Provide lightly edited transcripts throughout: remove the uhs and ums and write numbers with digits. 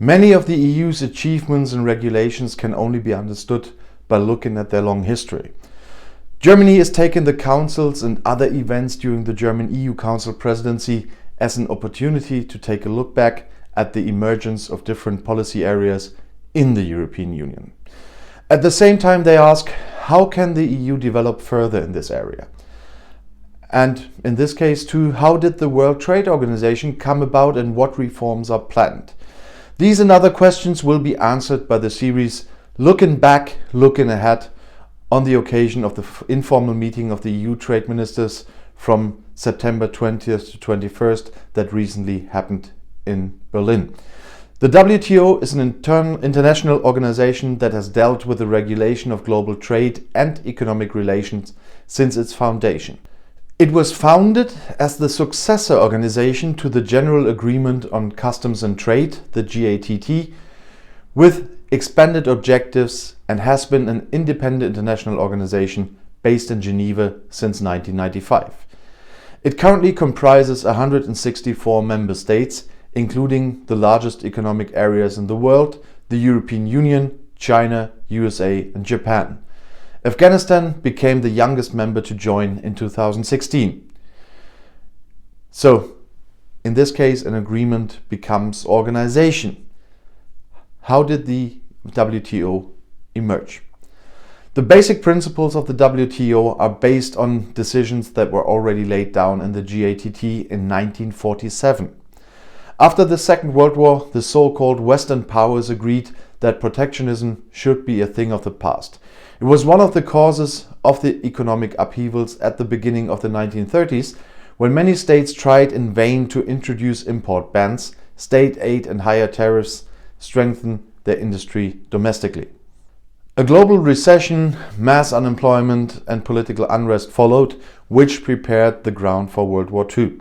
Many of the EU's achievements and regulations can only be understood by looking at their long history. Germany has taken the councils and other events during the German EU Council Presidency as an opportunity to take a look back at the emergence of different policy areas in the European Union. At the same time, they ask, how can the EU develop further in this area? And in this case too, how did the World Trade Organization come about and what reforms are planned? These and other questions will be answered by the series Looking Back, Looking Ahead, on the occasion of the informal meeting of the EU trade ministers from September 20th to 21st that recently happened in Berlin. The WTO is an international organization that has dealt with the regulation of global trade and economic relations since its foundation. It was founded as the successor organization to the General Agreement on Customs and Trade, the GATT, with expanded objectives, and has been an independent international organization based in Geneva since 1995. It currently comprises 164 member states, including the largest economic areas in the world, the European Union, China, USA and Japan. Afghanistan became the youngest member to join in 2016. So, in this case, an agreement becomes organization. How did the WTO emerge? The basic principles of the WTO are based on decisions that were already laid down in the GATT in 1947. After the Second World War, the so-called Western powers agreed that protectionism should be a thing of the past. It was one of the causes of the economic upheavals at the beginning of the 1930s, when many states tried in vain to introduce import bans, state aid and higher tariffs strengthen their industry domestically. A global recession, mass unemployment and political unrest followed, which prepared the ground for World War II.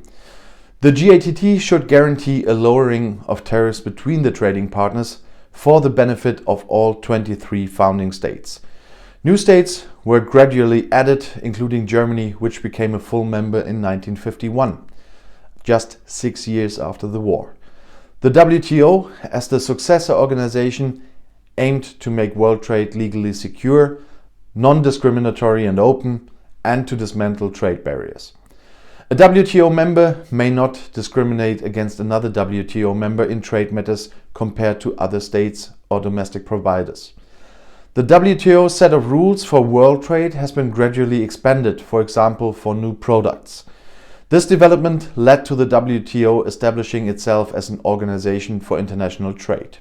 The GATT should guarantee a lowering of tariffs between the trading partners for the benefit of all 23 founding states. New states were gradually added, including Germany, which became a full member in 1951, just 6 years after the war. The WTO, as the successor organization, aimed to make world trade legally secure, non-discriminatory and open, and to dismantle trade barriers. A WTO member may not discriminate against another WTO member in trade matters compared to other states or domestic providers. The WTO set of rules for world trade has been gradually expanded, for example, for new products. This development led to the WTO establishing itself as an organization for international trade.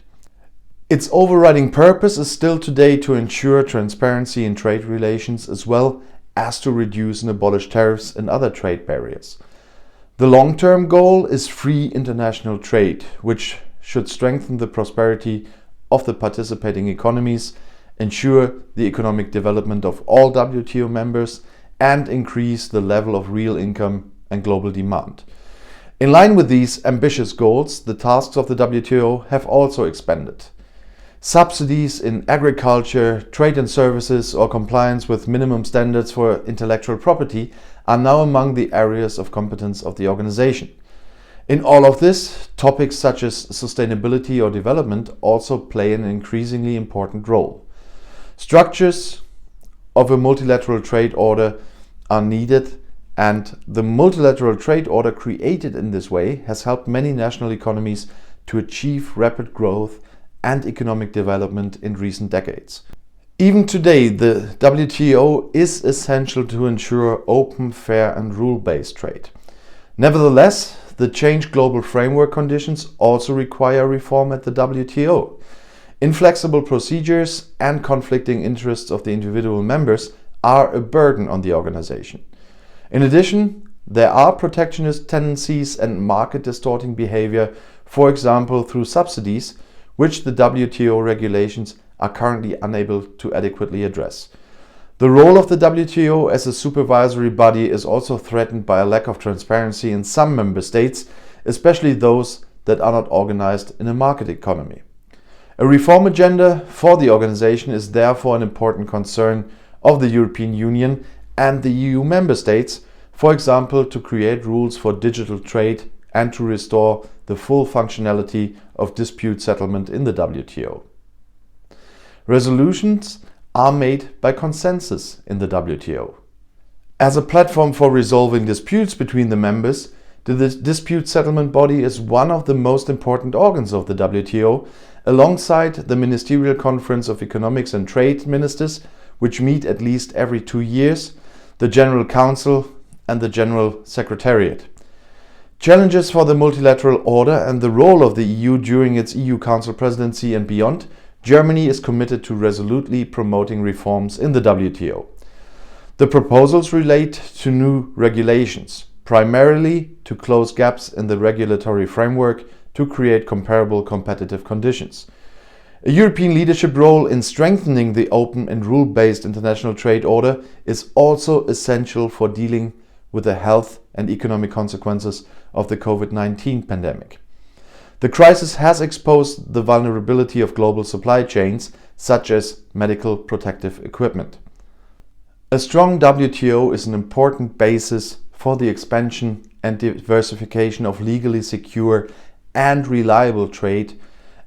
Its overriding purpose is still today to ensure transparency in trade relations as well as to reduce and abolish tariffs and other trade barriers. The long-term goal is free international trade, which should strengthen the prosperity of the participating economies, ensure the economic development of all WTO members, and increase the level of real income and global demand. In line with these ambitious goals, the tasks of the WTO have also expanded. Subsidies in agriculture, trade and services, or compliance with minimum standards for intellectual property are now among the areas of competence of the organization. In all of this, topics such as sustainability or development also play an increasingly important role. Structures of a multilateral trade order are needed, and the multilateral trade order created in this way has helped many national economies to achieve rapid growth and economic development in recent decades. Even today, the WTO is essential to ensure open, fair and rule-based trade. Nevertheless, the changed global framework conditions also require reform at the WTO. Inflexible procedures and conflicting interests of the individual members are a burden on the organization. In addition, there are protectionist tendencies and market distorting behavior, for example through subsidies, which the WTO regulations are currently unable to adequately address. The role of the WTO as a supervisory body is also threatened by a lack of transparency in some member states, especially those that are not organized in a market economy. A reform agenda for the organization is therefore an important concern of the European Union and the EU member states, for example, to create rules for digital trade and to restore the full functionality of dispute settlement in the WTO. Resolutions are made by consensus in the WTO. As a platform for resolving disputes between the members, the dispute settlement body is one of the most important organs of the WTO, alongside the Ministerial Conference of Economics and Trade Ministers, which meet at least every 2 years, the General Council and the General Secretariat. Challenges for the multilateral order and the role of the EU during its EU Council Presidency and beyond, Germany is committed to resolutely promoting reforms in the WTO. The proposals relate to new regulations, primarily to close gaps in the regulatory framework to create comparable competitive conditions. A European leadership role in strengthening the open and rule-based international trade order is also essential for dealing with the health and economic consequences of the COVID-19 pandemic. The crisis has exposed the vulnerability of global supply chains, such as medical protective equipment. A strong WTO is an important basis for the expansion and diversification of legally secure and reliable trade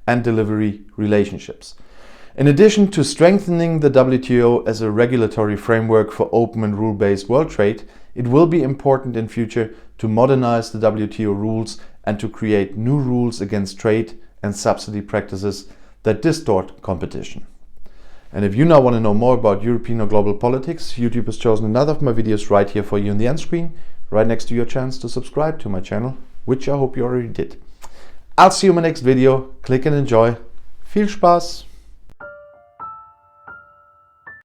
and delivery relationships. In addition to strengthening the WTO as a regulatory framework for open and rule-based world trade, it will be important in future to modernize the WTO rules and to create new rules against trade and subsidy practices that distort competition. And if you now want to know more about European or global politics, YouTube has chosen another of my videos right here for you on the end screen, right next to your chance to subscribe to my channel, which I hope you already did. I'll see you in my next video. Click and enjoy. Viel Spaß!